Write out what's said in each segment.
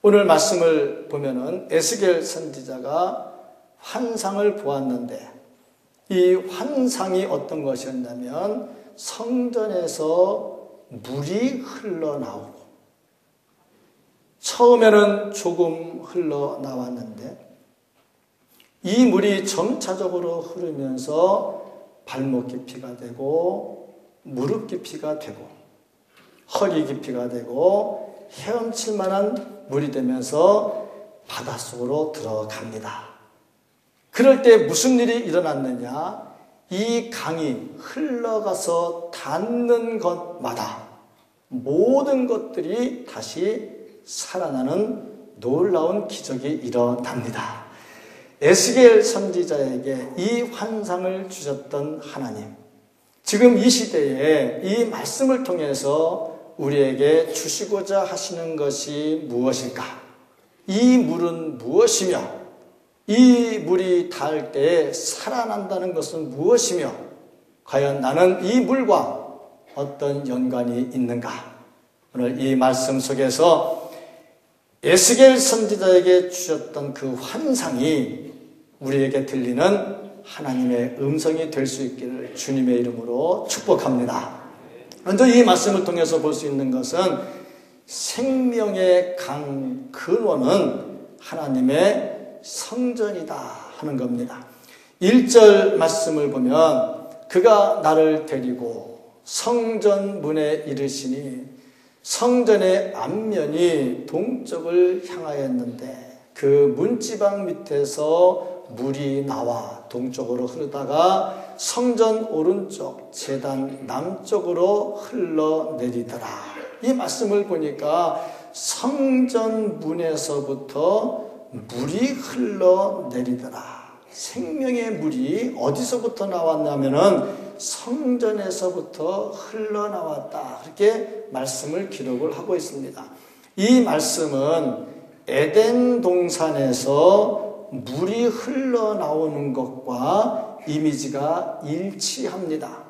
오늘 말씀을 보면은 에스겔 선지자가 환상을 보았는데 이 환상이 어떤 것이었냐면 성전에서 물이 흘러나오고 처음에는 조금 흘러나왔는데 이 물이 점차적으로 흐르면서 발목 깊이가 되고 무릎 깊이가 되고 허리 깊이가 되고 헤엄칠 만한 물이 되면서 바닷속으로 들어갑니다. 그럴 때 무슨 일이 일어났느냐? 이 강이 흘러가서 닿는 것마다 모든 것들이 다시 살아나는 놀라운 기적이 일어납니다. 에스겔 선지자에게 이 환상을 주셨던 하나님, 지금 이 시대에 이 말씀을 통해서 우리에게 주시고자 하시는 것이 무엇일까? 이 물은 무엇이며 이 물이 닿을 때 살아난다는 것은 무엇이며 과연 나는 이 물과 어떤 연관이 있는가? 오늘 이 말씀 속에서 에스겔 선지자에게 주셨던 그 환상이 우리에게 들리는 하나님의 음성이 될 수 있기를 주님의 이름으로 축복합니다. 먼저 이 말씀을 통해서 볼 수 있는 것은 생명의 강 근원은 하나님의 성전이다 하는 겁니다. 1절 말씀을 보면 그가 나를 데리고 성전 문에 이르시니 성전의 앞면이 동쪽을 향하였는데 그 문지방 밑에서 물이 나와 동쪽으로 흐르다가 성전 오른쪽 제단 남쪽으로 흘러내리더라. 이 말씀을 보니까 성전 문에서부터 물이 흘러내리더라. 생명의 물이 어디서부터 나왔냐면은 성전에서부터 흘러나왔다. 그렇게 말씀을 기록을 하고 있습니다. 이 말씀은 에덴 동산에서 물이 흘러나오는 것과 이미지가 일치합니다.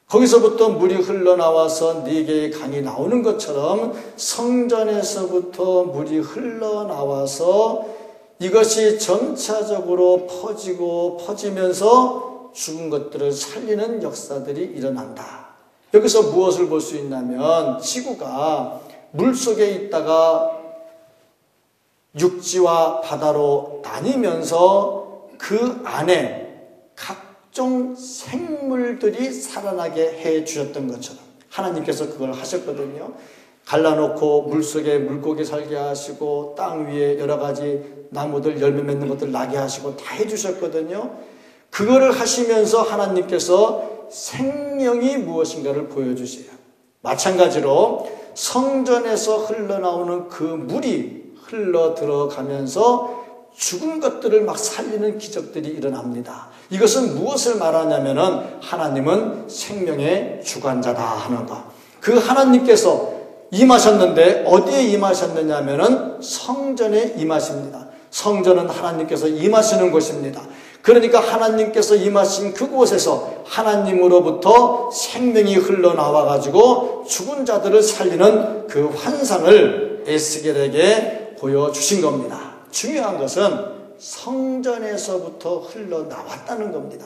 거기서부터 물이 흘러나와서 4개의 강이 나오는 것처럼 성전에서부터 물이 흘러나와서 이것이 점차적으로 퍼지고 퍼지면서 죽은 것들을 살리는 역사들이 일어난다. 여기서 무엇을 볼 수 있냐면 지구가 물속에 있다가 육지와 바다로 나뉘면서 그 안에 각종 생물들이 살아나게 해 주셨던 것처럼 하나님께서 그걸 하셨거든요. 갈라놓고 물속에 물고기 살게 하시고 땅 위에 여러 가지 나무들 열매 맺는 것들 나게 하시고 다 해주셨거든요. 그거를 하시면서 하나님께서 생명이 무엇인가를 보여주세요. 마찬가지로 성전에서 흘러나오는 그 물이 흘러 들어가면서 죽은 것들을 막 살리는 기적들이 일어납니다. 이것은 무엇을 말하냐면은 하나님은 생명의 주관자다 하는 것. 그 하나님께서 임하셨는데 어디에 임하셨느냐 하면은 성전에 임하십니다. 성전은 하나님께서 임하시는 곳입니다. 그러니까 하나님께서 임하신 그곳에서 하나님으로부터 생명이 흘러나와 가지고 죽은 자들을 살리는 그 환상을 에스겔에게 보여주신 겁니다. 중요한 것은 성전에서부터 흘러나왔다는 겁니다.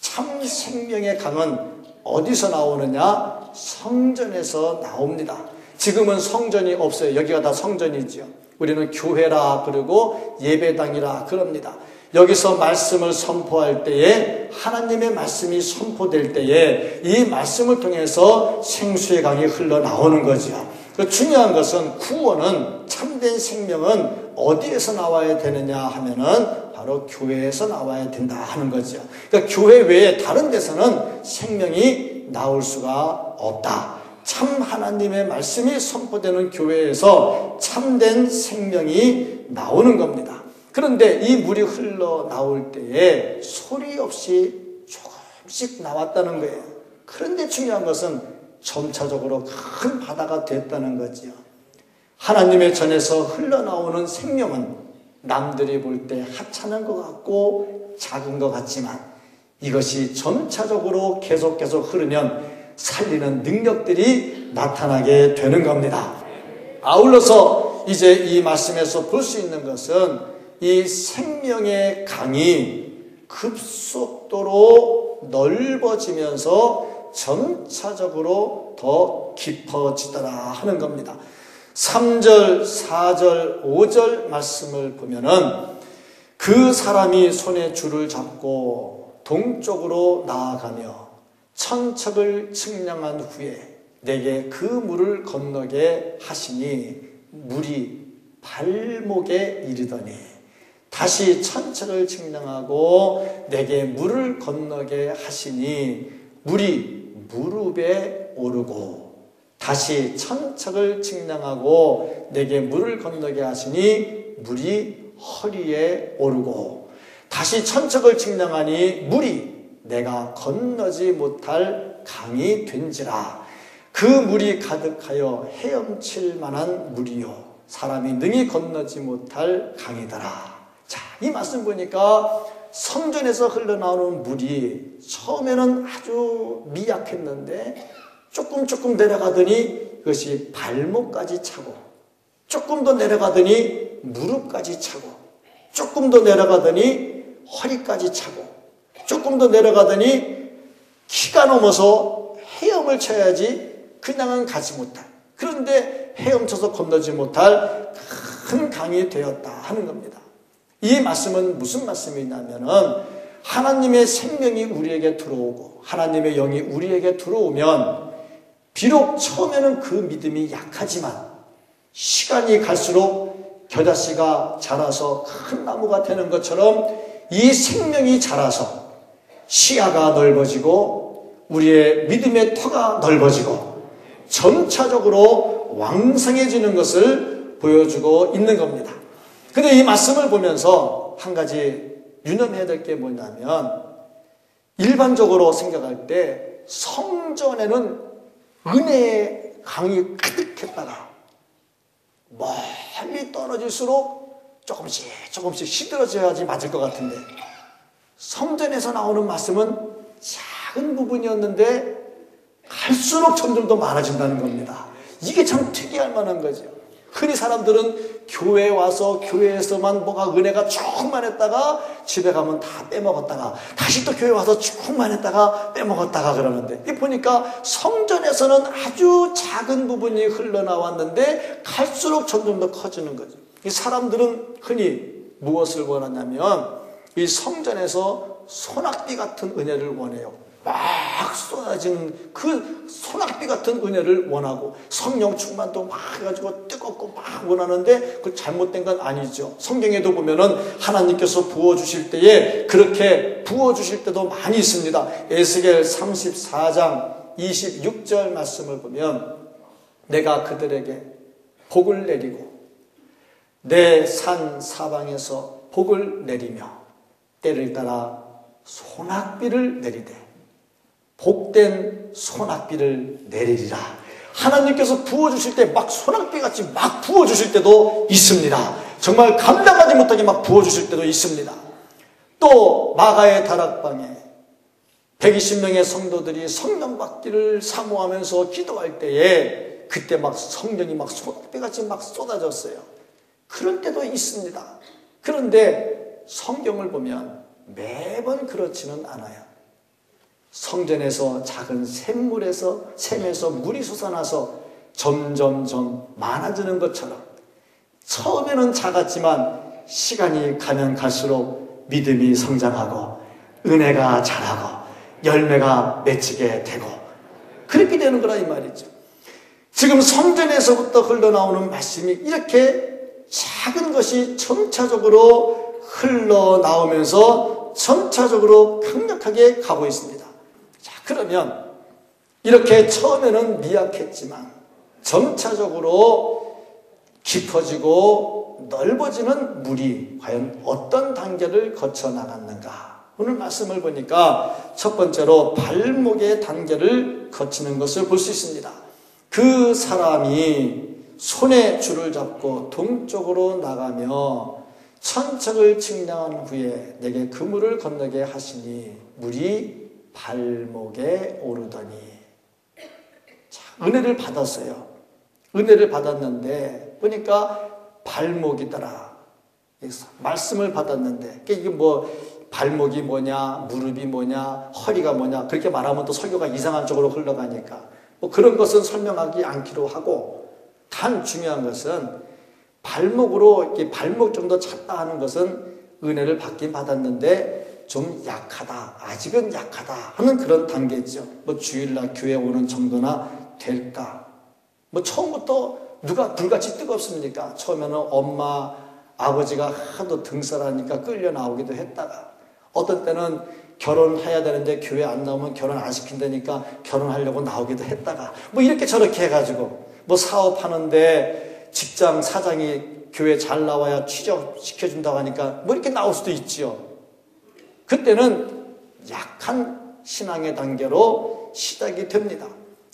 참 생명의 강은 어디서 나오느냐? 성전에서 나옵니다. 지금은 성전이 없어요. 여기가 다 성전이지요. 우리는 교회라 그러고 예배당이라 그럽니다. 여기서 말씀을 선포할 때에 하나님의 말씀이 선포될 때에 이 말씀을 통해서 생수의 강이 흘러나오는 거죠. 중요한 것은 구원은 참된 생명은 어디에서 나와야 되느냐 하면은 바로 교회에서 나와야 된다 하는 거죠. 그러니까 교회 외에 다른 데서는 생명이 나올 수가 없다. 참 하나님의 말씀이 선포되는 교회에서 참된 생명이 나오는 겁니다. 그런데 이 물이 흘러나올 때에 소리 없이 조금씩 나왔다는 거예요. 그런데 중요한 것은 점차적으로 큰 바다가 됐다는 거지요. 하나님의 전에서 흘러나오는 생명은 남들이 볼 때 하찮은 것 같고 작은 것 같지만 이것이 점차적으로 계속 흐르면 살리는 능력들이 나타나게 되는 겁니다. 아울러서 이제 이 말씀에서 볼 수 있는 것은 이 생명의 강이 급속도로 넓어지면서 점차적으로 더 깊어지더라 하는 겁니다. 3절, 4절, 5절 말씀을 보면은 그 사람이 손에 줄을 잡고 동쪽으로 나아가며 천척을 측량한 후에 내게 그 물을 건너게 하시니 물이 발목에 이르더니 다시 천척을 측량하고 내게 물을 건너게 하시니 물이 무릎에 오르고 다시 천척을 측량하고 내게 물을 건너게 하시니 물이 허리에 오르고 다시 천척을 측량하니 물이 내가 건너지 못할 강이 된지라. 그 물이 가득하여 헤엄칠 만한 물이요 사람이 능히 건너지 못할 강이더라. 자, 이 말씀 보니까 성전에서 흘러나오는 물이 처음에는 아주 미약했는데 조금 내려가더니 그것이 발목까지 차고, 조금 더 내려가더니 무릎까지 차고, 조금 더 내려가더니 허리까지 차고, 조금 더 내려가더니 키가 넘어서 헤엄을 쳐야지 그냥은 가지 못할, 그런데 헤엄쳐서 건너지 못할 큰 강이 되었다 하는 겁니다. 이 말씀은 무슨 말씀이냐면은 하나님의 생명이 우리에게 들어오고 하나님의 영이 우리에게 들어오면 비록 처음에는 그 믿음이 약하지만 시간이 갈수록 겨자씨가 자라서 큰 나무가 되는 것처럼 이 생명이 자라서 시야가 넓어지고 우리의 믿음의 터가 넓어지고 점차적으로 왕성해지는 것을 보여주고 있는 겁니다. 근데 이 말씀을 보면서 한 가지 유념해야 될 게 뭐냐면 일반적으로 생각할 때 성전에는 은혜의 강이 가득했다가 멀리 떨어질수록 조금씩 시들어져야지 맞을 것 같은데 성전에서 나오는 말씀은 작은 부분이었는데 갈수록 점점 더 많아진다는 겁니다. 이게 참 특이할 만한 거죠. 흔히 사람들은 교회에 와서 교회에서만 뭐가 은혜가 충만했다가 집에 가면 다 빼먹었다가 다시 또 교회 와서 충만했다가 빼먹었다가 그러는데 이 보니까 성전에서는 아주 작은 부분이 흘러나왔는데 갈수록 점점 더 커지는 거죠. 이 사람들은 흔히 무엇을 원하냐면 이 성전에서 소낙비 같은 은혜를 원해요. 막 쏟아진 그 소낙비 같은 은혜를 원하고 성령 충만도 막 해가지고 뜨겁고 막 원하는데 그건 잘못된 건 아니죠. 성경에도 보면은 하나님께서 부어주실 때에 그렇게 부어주실 때도 많이 있습니다. 에스겔 34장 26절 말씀을 보면 내가 그들에게 복을 내리고 내 산 사방에서 복을 내리며 때를 따라 소낙비를 내리되 복된 소낙비를 내리리라. 하나님께서 부어주실 때 막 소낙비같이 막 부어주실 때도 있습니다. 정말 감당하지 못하게 막 부어주실 때도 있습니다. 또 마가의 다락방에 120명의 성도들이 성령 받기를 사모하면서 기도할 때에 그때 막 성령이 막 소낙비같이 막 쏟아졌어요. 그런 때도 있습니다. 그런데 성경을 보면 매번 그렇지는 않아요. 성전에서 작은 샘에서 물이 솟아나서 점점점 많아지는 것처럼 처음에는 작았지만 시간이 가면 갈수록 믿음이 성장하고 은혜가 자라고 열매가 맺히게 되고 그렇게 되는 거라 이 말이죠. 지금 성전에서부터 흘러나오는 말씀이 이렇게 작은 것이 점차적으로 흘러나오면서 점차적으로 강력하게 가고 있습니다. 자, 그러면 이렇게 처음에는 미약했지만 점차적으로 깊어지고 넓어지는 물이 과연 어떤 단계를 거쳐 나갔는가? 오늘 말씀을 보니까 첫 번째로 발목의 단계를 거치는 것을 볼 수 있습니다. 그 사람이 손에 줄을 잡고 동쪽으로 나가며 천척을 측량한 후에 내게 그 물을 건너게 하시니 물이 발목에 오르더니. 자, 은혜를 받았어요. 은혜를 받았는데 보니까 발목이더라. 말씀을 받았는데 이게 뭐 발목이 뭐냐, 무릎이 뭐냐, 허리가 뭐냐 그렇게 말하면 또 설교가 이상한 쪽으로 흘러가니까 뭐 그런 것은 설명하기 않기로 하고, 단 중요한 것은 발목으로 이렇게 발목 정도 찼다 하는 것은 은혜를 받긴 받았는데 좀 약하다, 아직은 약하다 하는 그런 단계죠. 뭐 주일날 교회 오는 정도나 될까? 뭐 처음부터 누가 불같이 뜨겁습니까? 처음에는 엄마, 아버지가 하도 등살하니까 끌려 나오기도 했다가, 어떤 때는 결혼해야 되는데 교회 안 나오면 결혼 안 시킨다니까 결혼하려고 나오기도 했다가, 뭐 이렇게 저렇게 해가지고 뭐 사업하는데 직장 사장이 교회 잘 나와야 취직시켜준다고 하니까 뭐 이렇게 나올 수도 있지요. 그때는 약한 신앙의 단계로 시작이 됩니다.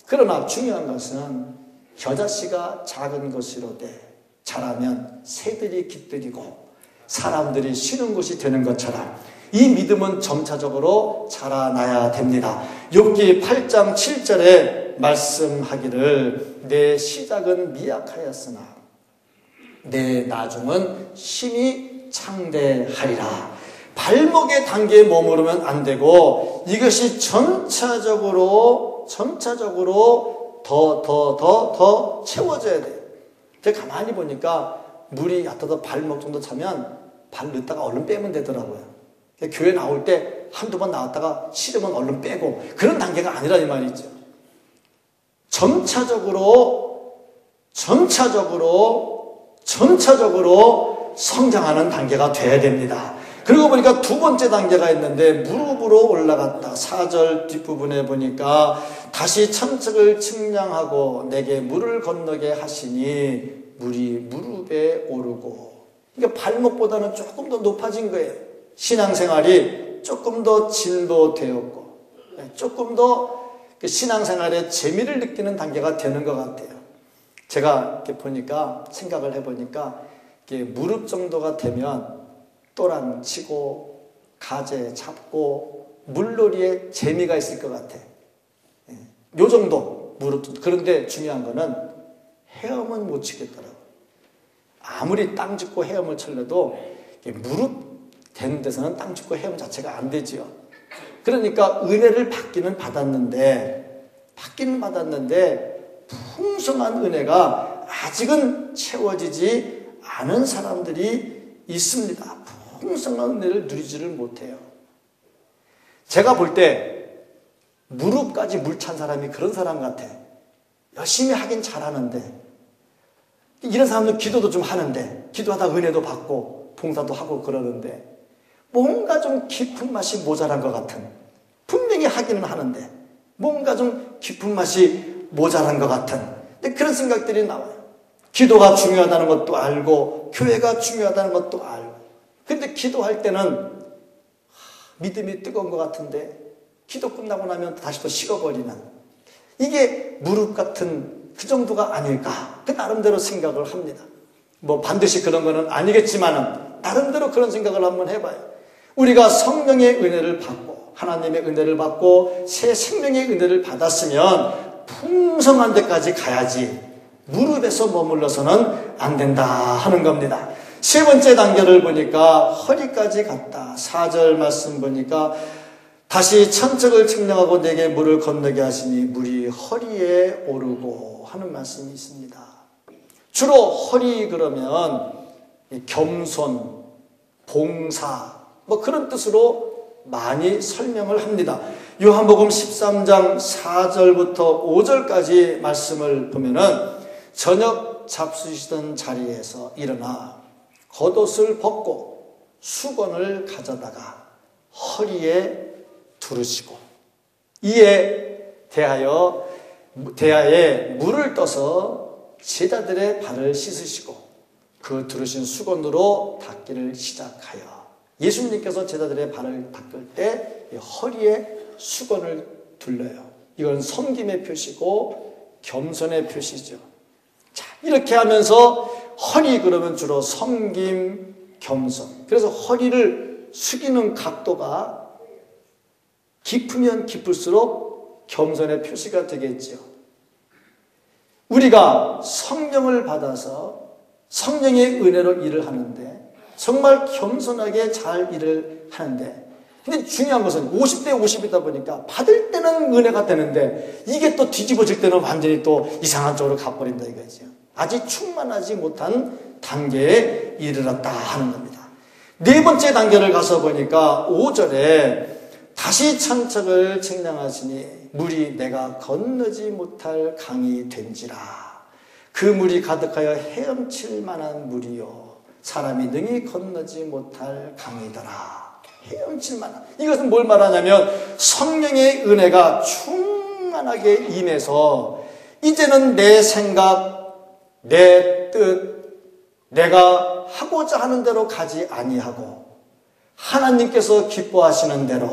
그러나 중요한 것은 겨자씨가 작은 것이로되 자라면 새들이 깃들이고 사람들이 쉬는 곳이 되는 것처럼 이 믿음은 점차적으로 자라나야 됩니다. 욥기 8장 7절에 말씀하기를 내 시작은 미약하였으나 내 나중은 심히 창대하리라. 발목의 단계에 머무르면 안 되고 이것이 점차적으로 더 채워져야 돼요. 제가 가만히 보니까 물이 얕아도 발목 정도 차면 발 넣다가 얼른 빼면 되더라고요. 교회 나올 때 한두 번 나왔다가 싫으면 얼른 빼고 그런 단계가 아니라 이 말이죠. 점차적으로 성장하는 단계가 돼야 됩니다. 그리고 보니까 두 번째 단계가 있는데 무릎으로 올라갔다. 4절 뒷부분에 보니까 다시 천척을 측량하고 내게 물을 건너게 하시니 물이 무릎에 오르고, 그러니까 발목보다는 조금 더 높아진 거예요. 신앙생활이 조금 더 진보되었고 조금 더 신앙생활의 재미를 느끼는 단계가 되는 것 같아요. 제가 이렇게 보니까 생각을 해보니까 이렇게 무릎 정도가 되면 또랑 치고 가재 잡고 물놀이에 재미가 있을 것 같아. 요 정도 무릎. 그런데 중요한 거는 헤엄은 못 치겠더라고. 아무리 땅 짚고 헤엄을 칠래도 무릎 되는 데서는 땅 짚고 헤엄 자체가 안 되지요. 그러니까 은혜를 받기는 받았는데 풍성한 은혜가 아직은 채워지지 않은 사람들이 있습니다. 풍성한 은혜를 누리지를 못해요. 제가 볼 때 무릎까지 물 찬 사람이 그런 사람 같아. 열심히 하긴 잘하는데, 이런 사람은 기도도 좀 하는데, 기도하다 은혜도 받고 봉사도 하고 그러는데 뭔가 좀 깊은 맛이 모자란 것 같은, 분명히 하기는 하는데 뭔가 좀 깊은 맛이 모자란 것 같은 그런 생각들이 나와요. 기도가 중요하다는 것도 알고 교회가 중요하다는 것도 알고, 근데 기도할 때는 믿음이 뜨거운 것 같은데 기도 끝나고 나면 다시 또 식어버리는, 이게 무릎 같은 그 정도가 아닐까, 그 나름대로 생각을 합니다. 뭐 반드시 그런 거는 아니겠지만 나름대로 그런 생각을 한번 해봐요. 우리가 성령의 은혜를 받고 하나님의 은혜를 받고 새 생명의 은혜를 받았으면 풍성한 데까지 가야지 무릎에서 머물러서는 안 된다 하는 겁니다. 세 번째 단계를 보니까 허리까지 갔다. 4절 말씀 보니까 다시 천척을 측량하고 내게 물을 건너게 하시니 물이 허리에 오르고 하는 말씀이 있습니다. 주로 허리 그러면 겸손, 봉사 뭐 그런 뜻으로 많이 설명을 합니다. 요한복음 13장 4절부터 5절까지 말씀을 보면은 저녁 잡수시던 자리에서 일어나 겉옷을 벗고 수건을 가져다가 허리에 두르시고 이에 대야에 물을 떠서 제자들의 발을 씻으시고 그 두르신 수건으로 닦기를 시작하여, 예수님께서 제자들의 발을 닦을 때 허리에 수건을 둘러요. 이건 섬김의 표시고 겸손의 표시죠. 자, 이렇게 하면서 허리 그러면 주로 섬김, 겸손. 그래서 허리를 숙이는 각도가 깊으면 깊을수록 겸손의 표시가 되겠죠. 우리가 성령을 받아서 성령의 은혜로 일을 하는데 정말 겸손하게 잘 일을 하는데, 근데 중요한 것은 50대 50이다 보니까 받을 때는 은혜가 되는데 이게 또 뒤집어질 때는 완전히 또 이상한 쪽으로 가버린다 이거죠. 아직 충만하지 못한 단계에 이르렀다 하는 겁니다. 네 번째 단계를 가서 보니까 5절에 다시 천척을 책량하시니 물이 내가 건너지 못할 강이 된지라. 그 물이 가득하여 헤엄칠 만한 물이요 사람이 능히 건너지 못할 강이더라. 헤엄칠 만한. 이것은 뭘 말하냐면 성령의 은혜가 충만하게 임해서 이제는 내 생각, 내 뜻, 내가 하고자 하는 대로 가지 아니하고 하나님께서 기뻐하시는 대로,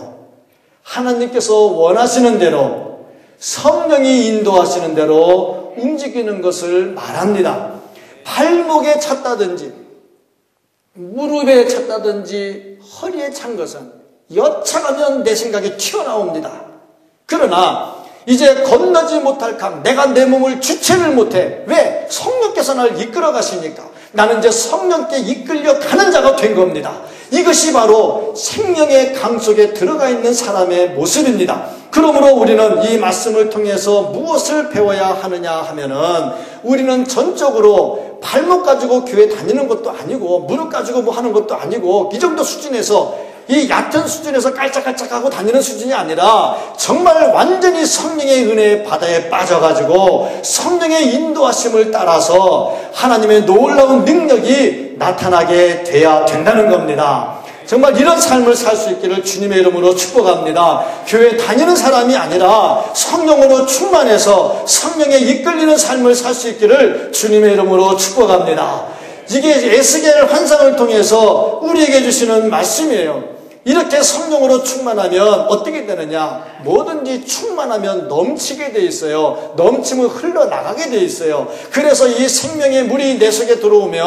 하나님께서 원하시는 대로, 성령이 인도하시는 대로 움직이는 것을 말합니다. 발목에 찼다든지 무릎에 찼다든지 허리에 찬 것은 여차하면 내 생각이 튀어나옵니다. 그러나 이제 건너지 못할 강, 내가 내 몸을 주체를 못해. 왜? 성령께서 나를 이끌어 가시니까 나는 이제 성령께 이끌려 가는 자가 된 겁니다. 이것이 바로 생명의 강 속에 들어가 있는 사람의 모습입니다. 그러므로 우리는 이 말씀을 통해서 무엇을 배워야 하느냐 하면은 우리는 전적으로 발목 가지고 교회 다니는 것도 아니고 무릎 가지고 뭐 하는 것도 아니고 이 정도 수준에서 이 얕은 수준에서 깔짝깔짝하고 다니는 수준이 아니라 정말 완전히 성령의 은혜의 바다에 빠져가지고 성령의 인도하심을 따라서 하나님의 놀라운 능력이 나타나게 돼야 된다는 겁니다. 정말 이런 삶을 살 수 있기를 주님의 이름으로 축복합니다. 교회 다니는 사람이 아니라 성령으로 충만해서 성령에 이끌리는 삶을 살 수 있기를 주님의 이름으로 축복합니다. 이게 에스겔 환상을 통해서 우리에게 주시는 말씀이에요. 이렇게 성령으로 충만하면 어떻게 되느냐? 뭐든지 충만하면 넘치게 돼 있어요. 넘치면 흘러나가게 돼 있어요. 그래서 이 생명의 물이 내 속에 들어오면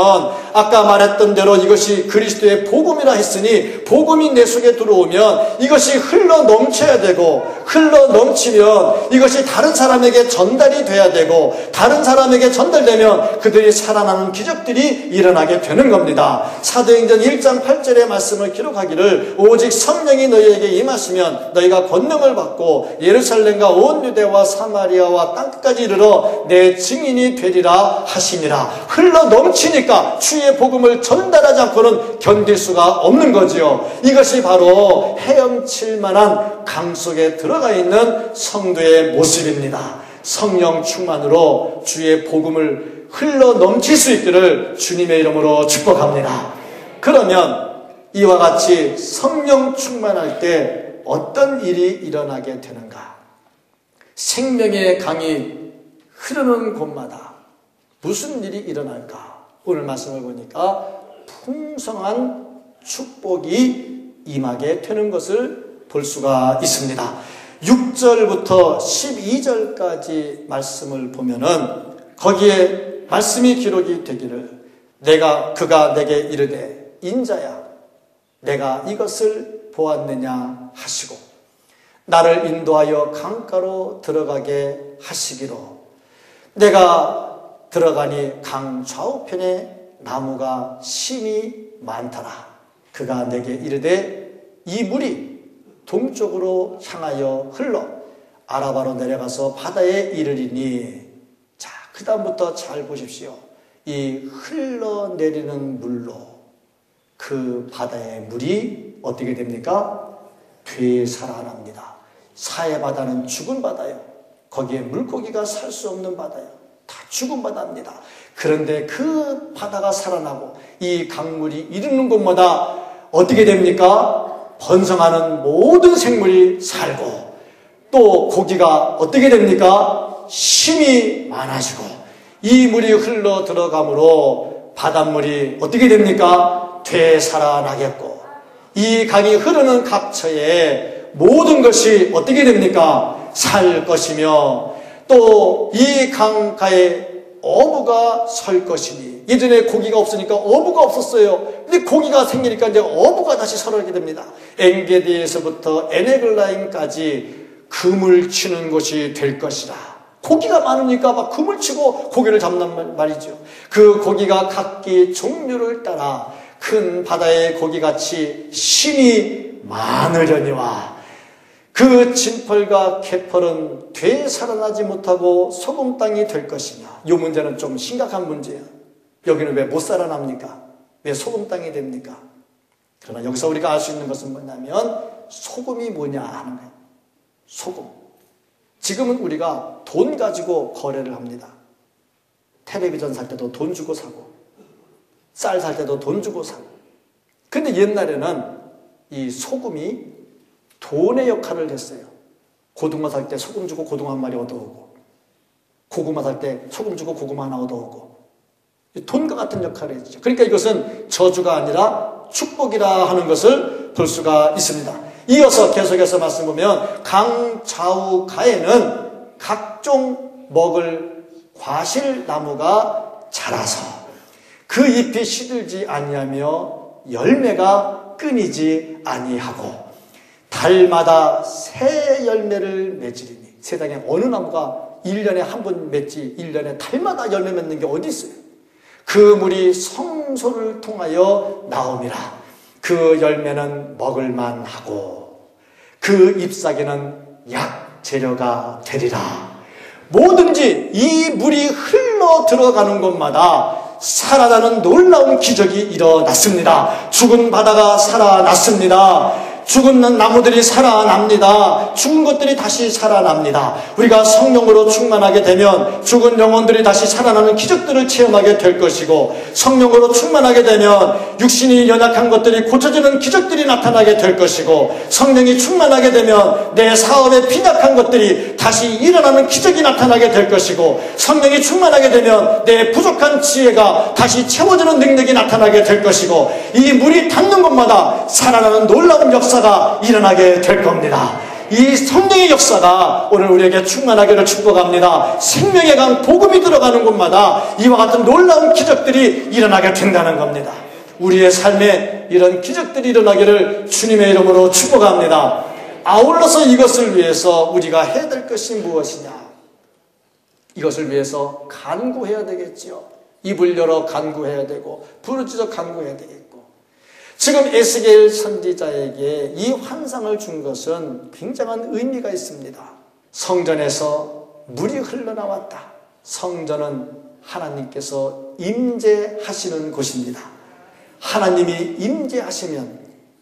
아까 말했던 대로 이것이 그리스도의 복음이라 했으니 복음이 내 속에 들어오면 이것이 흘러 넘쳐야 되고 흘러 넘치면 이것이 다른 사람에게 전달이 돼야 되고 다른 사람에게 전달되면 그들이 살아나는 기적들이 일어나게 되는 겁니다. 사도행전 1장 8절의 말씀을 기록하기를 오직 성령이 너희에게 임하시면 너희가 권능을 받고 예루살렘과 온 유대와 사마리아와 땅끝까지 이르러 내 증인이 되리라 하시니라. 흘러 넘치니까 주의 복음을 전달하지 않고는 견딜 수가 없는 거지요. 이것이 바로 헤엄칠 만한 강 속에 들어가 있는 성도의 모습입니다. 성령 충만으로 주의 복음을 흘러 넘칠 수 있기를 주님의 이름으로 축복합니다. 그러면 이와 같이 성령 충만할 때 어떤 일이 일어나게 되는가? 생명의 강이 흐르는 곳마다 무슨 일이 일어날까? 오늘 말씀을 보니까 풍성한 축복이 임하게 되는 것을 볼 수가 있습니다. 6절부터 12절까지 말씀을 보면은 거기에 말씀이 기록이 되기를 그가 내게 이르되 인자야 내가 이것을 보았느냐 하시고 나를 인도하여 강가로 들어가게 하시기로 내가 들어가니 강 좌우편에 나무가 심이 많더라. 그가 내게 이르되 이 물이 동쪽으로 향하여 흘러 아라바로 내려가서 바다에 이르리니. 자, 그 다음부터 잘 보십시오. 이 흘러내리는 물로 그 바다의 물이 어떻게 됩니까? 되살아납니다. 사해 바다는 죽은 바다요. 거기에 물고기가 살 수 없는 바다요. 다 죽은 바다입니다. 그런데 그 바다가 살아나고 이 강물이 이르는 곳마다 어떻게 됩니까? 번성하는 모든 생물이 살고 또 고기가 어떻게 됩니까? 힘이 많아지고 이 물이 흘러 들어가므로 바닷물이 어떻게 됩니까? 되살아나겠고 이 강이 흐르는 각처에 모든 것이 어떻게 됩니까? 살 것이며 또 이 강가에 어부가 설 것이니. 예전에 고기가 없으니까 어부가 없었어요. 근데 고기가 생기니까 이제 어부가 다시 설하게 됩니다. 엔게디에서부터 에네글라임까지 금을 치는 곳이 될 것이다. 고기가 많으니까 막 금을 치고 고기를 잡는 말이죠. 그 고기가 각기 종류를 따라 큰 바다의 고기같이 힘이 많으려니와 그 진펄과 개펄은 되살아나지 못하고 소금 땅이 될 것이냐. 이 문제는 좀 심각한 문제예요. 여기는 왜 못 살아납니까? 왜 소금 땅이 됩니까? 그러나 여기서 우리가 알 수 있는 것은 뭐냐면 소금이 뭐냐 하는 거예요. 소금. 지금은 우리가 돈 가지고 거래를 합니다. 텔레비전 살 때도 돈 주고 사고, 쌀 살 때도 돈 주고 사고. 근데 옛날에는 이 소금이 돈의 역할을 했어요. 고등어 살 때 소금 주고 고등어 한 마리 얻어오고, 고구마 살 때 소금 주고 고구마 하나 얻어오고, 돈과 같은 역할을 했죠. 그러니까 이것은 저주가 아니라 축복이라 하는 것을 볼 수가 있습니다. 이어서 계속해서 말씀 보면 강 좌우 가에는 각종 먹을 과실나무가 자라서 그 잎이 시들지 아니하며 열매가 끊이지 아니하고 달마다 새 열매를 맺으리니. 세상에 어느 나무가 1년에 한 번 맺지 1년에 달마다 열매 맺는 게 어디 있어요? 그 물이 성소를 통하여 나옴이라. 그 열매는 먹을만하고 그 잎사귀는 약 재료가 되리라. 뭐든지 이 물이 흘러 들어가는 곳마다 살아나는 놀라운 기적이 일어났습니다. 죽은 바다가 살아났습니다. 죽은 나무들이 살아납니다. 죽은 것들이 다시 살아납니다. 우리가 성령으로 충만하게 되면 죽은 영혼들이 다시 살아나는 기적들을 체험하게 될 것이고, 성령으로 충만하게 되면 육신이 연약한 것들이 고쳐지는 기적들이 나타나게 될 것이고, 성령이 충만하게 되면 내 사업에 빈약한 것들이 다시 일어나는 기적이 나타나게 될 것이고, 성령이 충만하게 되면 내 부족한 지혜가 다시 채워지는 능력이 나타나게 될 것이고, 이 물이 닿는 곳마다 살아나는 놀라운 역사가 일어나게 될 겁니다. 이 성령의 역사가 오늘 우리에게 충만하기를 축복합니다. 생명의 강 복음이 들어가는 곳마다 이와 같은 놀라운 기적들이 일어나게 된다는 겁니다. 우리의 삶에 이런 기적들이 일어나기를 주님의 이름으로 축복합니다. 아울러서 이것을 위해서 우리가 해야 될 것이 무엇이냐? 이것을 위해서 간구해야 되겠지요. 입을 열어 간구해야 되고 부르짖어 간구해야 되겠고, 지금 에스겔 선지자에게 이 환상을 준 것은 굉장한 의미가 있습니다. 성전에서 물이 흘러나왔다. 성전은 하나님께서 임재하시는 곳입니다. 하나님이 임재하시면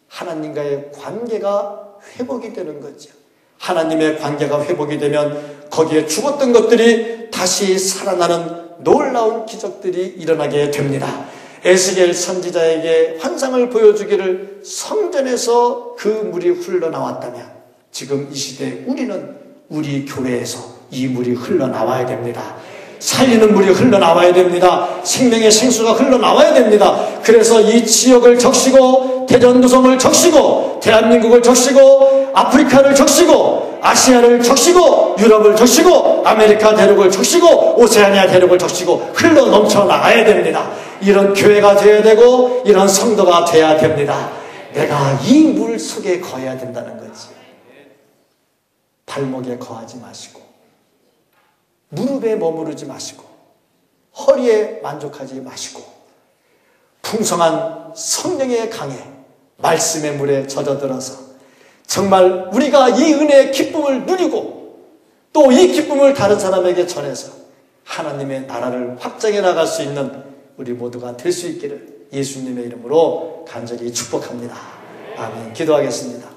하나님과의 관계가 회복이 되는 거죠. 하나님의 관계가 회복이 되면 거기에 죽었던 것들이 다시 살아나는 놀라운 기적들이 일어나게 됩니다. 에스겔 선지자에게 환상을 보여주기를 성전에서 그 물이 흘러나왔다면, 지금 이 시대에 우리는 우리 교회에서 이 물이 흘러나와야 됩니다. 살리는 물이 흘러나와야 됩니다. 생명의 생수가 흘러나와야 됩니다. 그래서 이 지역을 적시고 대전도성을 적시고 대한민국을 적시고 아프리카를 적시고 아시아를 적시고 유럽을 적시고 아메리카 대륙을 적시고 오세아니아 대륙을 적시고 흘러 넘쳐 나가야 됩니다. 이런 교회가 되어야 되고 이런 성도가 되어야 됩니다. 내가 이 물 속에 거해야 된다는 거지. 발목에 거하지 마시고 무릎에 머무르지 마시고 허리에 만족하지 마시고 풍성한 성령의 강에 말씀의 물에 젖어들어서 정말 우리가 이 은혜의 기쁨을 누리고 또 이 기쁨을 다른 사람에게 전해서 하나님의 나라를 확장해 나갈 수 있는 우리 모두가 될 수 있기를 예수님의 이름으로 간절히 축복합니다. 아멘. 기도하겠습니다.